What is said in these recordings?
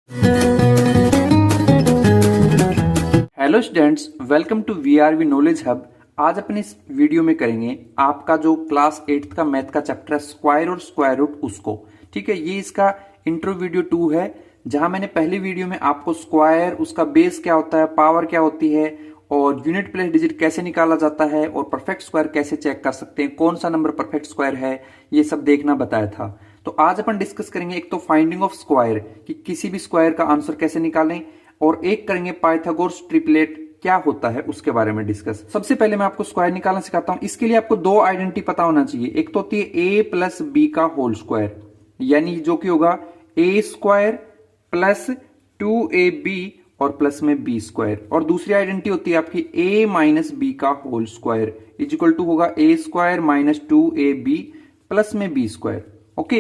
Hello students, welcome to VRV knowledge hub. आज अपन इस वीडियो में करेंगे आपका जो क्लास 8th का मैथ का चैप्टर है स्क्वायर और स्क्वायर रूट उसको। ठीक है, ये इसका इंट्रो वीडियो 2 है, जहां मैंने पहली वीडियो में आपको स्क्वायर, उसका बेस क्या होता है, पावर क्या होती है और यूनिट प्लेस डिजिट कैसे निकाला जाता है और परफेक्ट स्क्वायर कैसे चेक कर सकते हैं, कौन सा नंबर परफेक्ट स्क्वायर है, ये सब देखना बताया था। तो आज अपन डिस्कस करेंगे एक तो फाइंडिंग ऑफ स्क्वायर कि किसी भी स्क्वायर का आंसर कैसे निकालें, और एक करेंगे पाइथागोरस ट्रिपलेट क्या होता है उसके बारे में डिस्कस। सबसे पहले मैं आपको स्क्वायर निकालना सिखाता हूं। इसके लिए आपको दो आइडेंटिटी पता होना चाहिए। एक तो होती है ए प्लस बी का होल स्क्वायर, यानी जो कि होगा ए स्क्वायर प्लस 2ab और प्लस में बी स्क्वायर, और दूसरी आइडेंटिटी होती है आपकी ए माइनस बी का whole square is equal to होगा A square minus 2ab plus में बी स्क्वायर। ओके,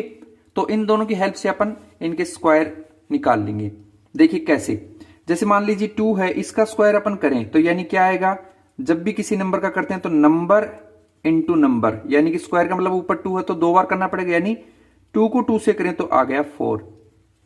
तो इन दोनों की हेल्प से अपन इनके स्क्वायर निकाल लेंगे। देखिए कैसे, जैसे मान लीजिए 2 है, इसका स्क्वायर अपन करें तो यानी क्या आएगा, जब भी किसी नंबर का करते हैं तो नंबर इंटू नंबर, यानी कि स्क्वायर का मतलब ऊपर 2 है तो 2 बार करना पड़ेगा, यानी 2 को 2 से करें तो आ गया 4।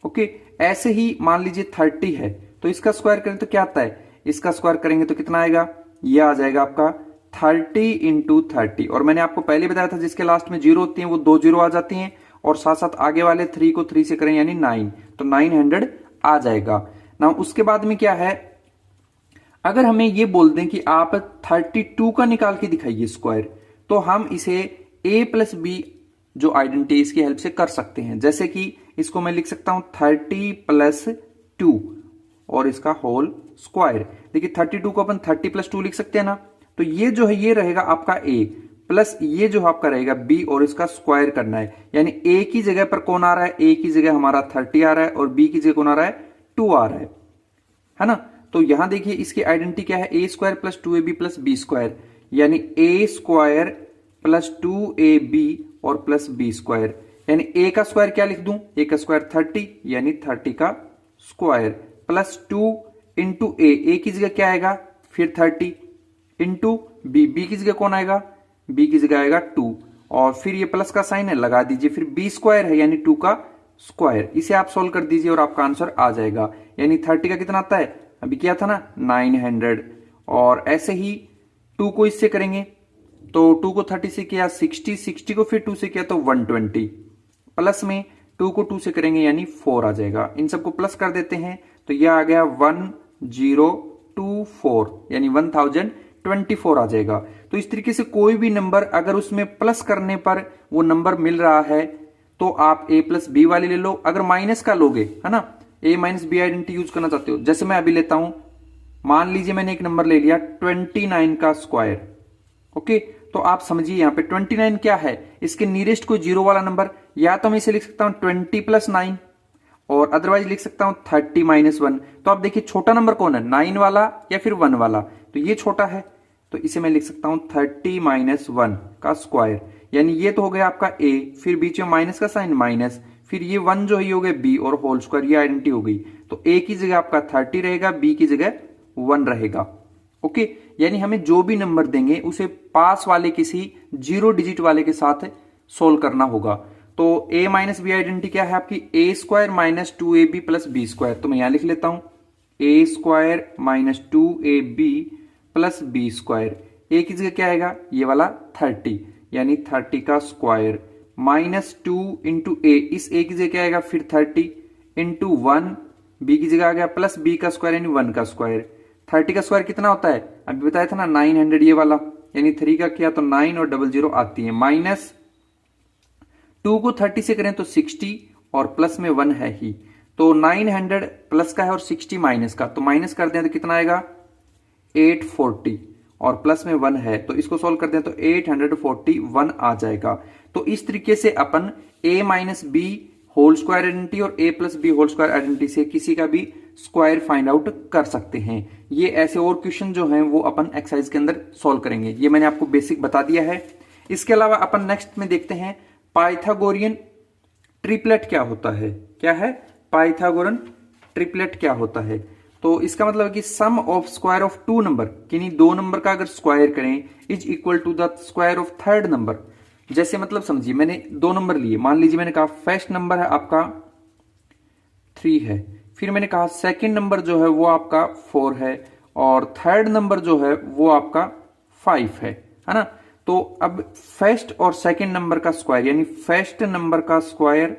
ओके, ऐसे ही मान लीजिए 30 है तो इसका स्क्वायर करें तो क्या आता है, इसका स्क्वायर करेंगे तो कितना आएगा, यह आ जाएगा आपका 30 इंटू 30। और मैंने आपको पहले बताया था जिसके लास्ट में 0 होती है वो 2 0 आ जाती हैं, और साथ साथ आगे वाले 3 को 3 से करें यानी 9, तो 900 आ जाएगा ना। उसके बाद में क्या है, अगर हमें ये बोल दें कि आप 32 का निकाल के दिखाइए स्क्वायर, तो हम इसे a प्लस बी जो आइडेंटिटी इसकी हेल्प से कर सकते हैं। जैसे कि इसको मैं लिख सकता हूं 30 प्लस 2 और इसका होल स्क्वायर। देखिए 32 को अपन 30 प्लस 2 लिख सकते हैं ना, तो ये जो है ये रहेगा आपका a प्लस ये जो आपका रहेगा b, और इसका स्क्वायर करना है, यानी a की जगह पर कौन आ रहा है, a की जगह हमारा 30 आ रहा है और b की जगह कौन आ रहा है, 2 आ रहा है ना। तो यहां देखिए इसकी आइडेंटिटी क्या है, a square plus 2ab plus B square, यानी ए स्क्वायर प्लस 2ab और प्लस बी स्क्वायर, यानी ए का स्क्वायर क्या लिख दूं, ए का स्क्वायर 30 यानी 30 का स्क्वायर प्लस 2 इंटू ए की जगह क्या आएगा फिर 30 इंटू बी की जगह कौन आएगा, बी की जगह आएगा 2, और फिर ये प्लस का साइन है लगा दीजिए, फिर बी स्क्वायर है यानी 2 का स्क्वायर। इसे आप सोल्व कर दीजिए और आपका आंसर आ जाएगा, यानी 30 का कितना आता है, अभी क्या था ना 900। और ऐसे ही 2 को इससे करेंगे तो 2 को 30 से किया 60, 60 को फिर 2 से किया तो 120, प्लस में 2 को 2 से करेंगे यानी 4 आ जाएगा। इन सबको प्लस कर देते हैं तो यह आ गया 1024 यानी 1024 आ जाएगा। तो इस तरीके से कोई भी नंबर अगर उसमें प्लस करने पर वो नंबर मिल रहा है तो आप a प्लस बी वाली ले लो। अगर माइनस का लोगे है ना, a minus B identity use करना चाहते हो, जैसे मैं अभी लेता हूं, मान लीजिए मैंने एक नंबर ले लिया 29 का स्क्वायर। ओके, तो आप समझिए यहां पे 29 क्या है, इसके नियरेस्ट कोई 0 वाला नंबर, या तो मैं इसे लिख सकता हूं 20 प्लस 9 और अदरवाइज लिख सकता हूं 30 माइनस 1। तो आप देखिए छोटा नंबर कौन है, 9 वाला या फिर 1 वाला, तो ये छोटा है, तो इसे मैं लिख सकता हूं 30 माइनस 1 का स्क्वायर, यानी ये तो हो गया आपका a, फिर बीच में माइनस का साइन माइनस, फिर ये 1 जो है हो गया b और होल स्क्वायर, ये आइडेंटिटी हो गई। तो a की जगह आपका 30 रहेगा, b की जगह 1 रहेगा। ओके, यानी हमें जो भी नंबर देंगे उसे पास वाले किसी 0 डिजिट वाले के साथ सोल्व करना होगा। तो a माइनस बी आइडेंटिटी क्या है आपकी, a square minus 2ab plus B square, तो मैं यहां लिख लेता हूं a square minus 2ab plus B square, a की जगह क्या आएगा, ये वाला 30 यानी 30 का स्क्वायर माइनस 2 इंटू ए, इस a की जगह क्या आएगा फिर 30 इंटू 1, b की जगह आ गया प्लस b का स्क्वायर यानी 1 का स्क्वायर। 30 का स्क्वायर कितना होता है, अभी बताया था ना 900 ये वाला, यानी 3 का किया तो 9 और 00 आती है, माइनस 2 को 30 से करें तो 60 और प्लस में 1 है ही, तो 900 प्लस का है और 60 माइनस का, तो माइनस कर दें तो कितना आएगा 840 और प्लस में 1 है, तो इसको सॉल्व करते हैं तो 841 आ जाएगा। तो इस तरीके से अपन a minus B whole square identity और a plus B whole square identity से किसी का भी स्क्वायर फाइंड आउट कर सकते हैं। ये ऐसे और क्वेश्चन जो हैं वो अपन एक्सरसाइज के अंदर सॉल्व करेंगे, ये मैंने आपको बेसिक बता दिया है। इसके अलावा अपन नेक्स्ट में देखते हैं पाइथागोरियन ट्रिपलेट क्या होता है। क्या है पाइथागोरन ट्रिपलेट क्या होता है, तो इसका मतलब है कि sum of square of 2 number, किन्हीं 2 नंबर का अगर स्क्वायर करें is equal to the square of 3rd number. जैसे मतलब समझिए मैंने 2 नंबर लिए, मान लीजिए मैंने कहा फर्स्ट नंबर है आपका 3 है, फिर मैंने कहा सेकंड नंबर जो है वो आपका 4 है और थर्ड नंबर जो है वो आपका 5 है ना। तो अब फर्स्ट और सेकंड नंबर का स्क्वायर यानी फर्स्ट नंबर का स्क्वायर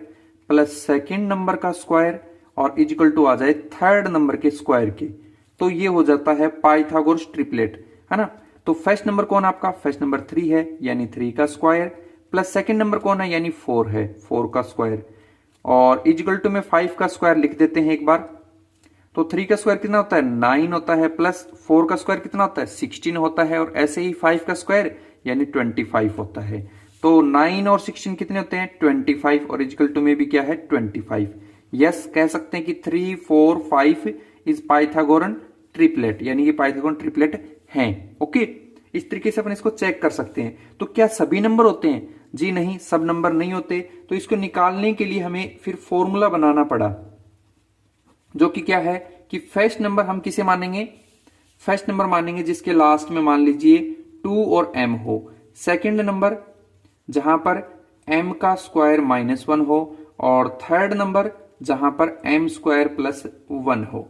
प्लस सेकंड नंबर का स्क्वायर और इक्वल टू आ जाए थर्ड नंबर के स्क्वायर के, तो ये हो जाता है पाइथागोरस ट्रिपलेट, है ना। तो फर्स्ट नंबर कौन आपका, फर्स्ट नंबर 3 है यानी 3 का स्क्वायर, प्लस सेकंड नंबर कौन है यानी 4 है, 4 का स्क्वायर, और इक्वल टू में 5 का स्क्वायर लिख देते हैं एक बार। तो 3 का स्क्वायर कितना होता है 9 होता है, प्लस 4 का स्क्वायर कितना होता है 16 होता है, और ऐसे ही 5 का स्क्वायर यानी 25 होता है। तो 9 और 16 कितने होते हैं 25, और इक्वल टू में भी क्या है 25। यस कह सकते हैं कि 3 4 5 इज पाइथागोरन ट्रिपलेट, यानी ये पाइथागोरन ट्रिपलेट हैं। ओके, इस तरीके से अपन इसको चेक कर सकते हैं। तो क्या सभी नंबर होते हैं, जी नहीं, सब नंबर नहीं होते। तो इसको निकालने के लिए हमें फिर फॉर्मूला बनाना पड़ा, जो कि क्या है कि फर्स्ट नंबर हम किसे मानेंगे, फर्स्ट नंबर मानेंगे जिसके लास्ट में मान लीजिए 2 और m हो। सेकंड नंबर जहां पर m का स्क्वायर -1 हो, और थर्ड नंबर जहां पर m स्क्वायर प्लस 1 हो।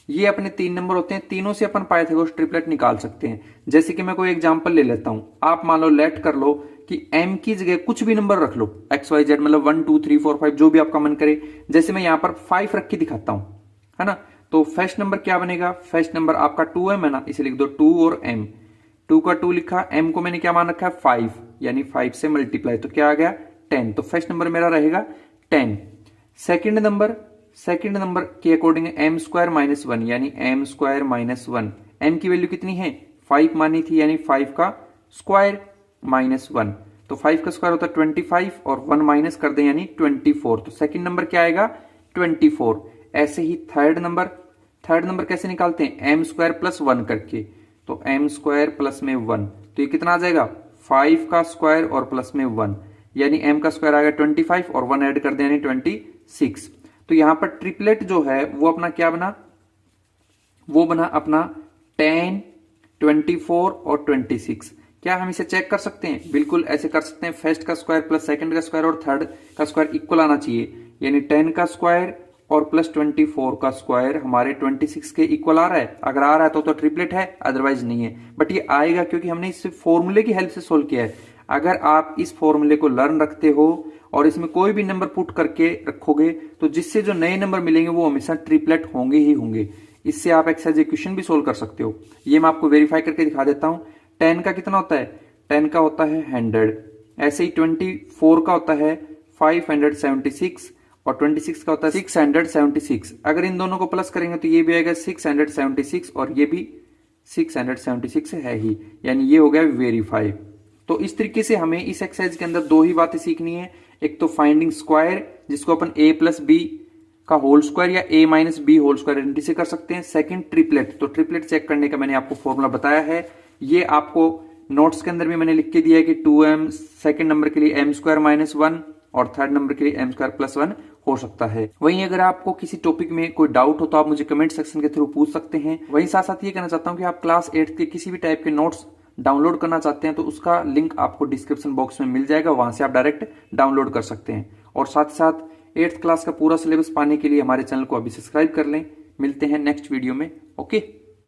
ये अपने 3 नंबर होते हैं, तीनों से अपन पाइथागोरस ट्रिपलेट निकाल सकते हैं। जैसे कि मैं कोई एग्जांपल ले लेता हूं, आप मान लो लेट कर लो कि m की जगह कुछ भी नंबर रख लो, XYZ, मतलब 1 2 3 4 5 जो भी आपका मन करे। जैसे मैं यहां पर 5 रख के दिखाता हूं, है ना। तो फर्स्ट नंबर क्या बनेगा, फर्स्ट नंबर आपका 2m है ना, इसे लिख दो 2 और m, 2 का 2 लिखा, m को मैंने क्या मान रखा है 5, यानी 5 से मल्टीप्लाई, तो क्या आ गया 10। तो फर्स्ट नंबर मेरा रहेगा 10। सेकंड नंबर के अकॉर्डिंग m स्क्वायर -1 यानी m स्क्वायर -1, m की वैल्यू कितनी है 5 मानी थी, यानी 5 का स्क्वायर -1, तो 5 का स्क्वायर होता है 25, और 1 माइनस कर दें यानी 24। तो सेकंड नंबर क्या आएगा 24। ऐसे ही थर्ड नंबर कैसे निकालते हैं, m स्क्वायर प्लस 1 करके, तो m स्क्वायर प्लस में 1, तो ये कितना आ जाएगा 5 का स्क्वायर और प्लस में 1, यानी m का स्क्वायर आ गया 25 और 1 ऐड कर दें यानी 26। तो यहां पर ट्रिपलेट जो है वो अपना क्या बना, वो बना अपना 10 24 और 26। क्या हम इसे चेक कर सकते हैं, बिल्कुल ऐसे कर सकते हैं। फर्स्ट का स्क्वायर प्लस सेकंड का स्क्वायर और थर्ड का स्क्वायर इक्वल आना चाहिए, यानी 10 का स्क्वायर और प्लस 24 का स्क्वायर हमारे 26 के इक्वल आ रहा है। अगर आ रहा है तो ट्रिपलेट है, अदरवाइज नहीं है। बट ये आएगा क्योंकि हमने इस फॉर्मूले की हेल्प से सोल्व किया है। अगर आप इस फॉर्मूले को लर्न रखते हो और इसमें कोई भी नंबर पुट करके रखोगे, तो जिससे जो नए नंबर मिलेंगे वो हमेशा ट्रिपलेट होंगे ही होंगे। इससे आप एक्सरसाइज इक्वेशन भी सोल्व कर सकते हो। ये मैं आपको वेरीफाई करके दिखा देता हूं। 10 का कितना होता है, 10 का होता है 100, ऐसे ही 24 का होता है 576, और 26 का होता है 676। अगर इन दोनों को प्लस करेंगे तो ये भी आएगा 676, और ये भी 676 है ही, यानी ये हो गया वेरीफाई। तो इस तरीके से हमें इस एक्सरसाइज के अंदर 2 ही बातें सीखनी है। एक तो फाइंडिंग स्क्वायर, जिसको अपन a प्लस बी का होल स्क्वायर या a minus B whole square identity से कर सकते हैं। सेकंड ट्रिपलेट, तो ट्रिपलेट चेक करने का मैंने आपको फॉर्मूला बताया है, ये आपको नोट्स के अंदर भी मैंने लिख के दिया है कि 2m सेकंड नंबर के लिए m स्क्वायर -1 और थर्ड नंबर के लिए m स्क्वायर प्लस 1 हो सकता है। वहीं अगर आपको किसी टॉपिक में कोई डाउट हो तो आप मुझे कमेंट सेक्शन के थ्रू पूछ सकते हैं। वहीं साथ साथ ये कहना चाहता हूं कि आप क्लास 8 के किसी भी टाइप के नोट्स डाउनलोड करना चाहते हैं तो उसका लिंक आपको डिस्क्रिप्शन बॉक्स में मिल जाएगा, वहां से आप डायरेक्ट डाउनलोड कर सकते हैं। और साथ ही साथ 8th क्लास का पूरा सिलेबस पाने के लिए हमारे चैनल को अभी सब्सक्राइब कर लें। मिलते हैं नेक्स्ट वीडियो में। ओके।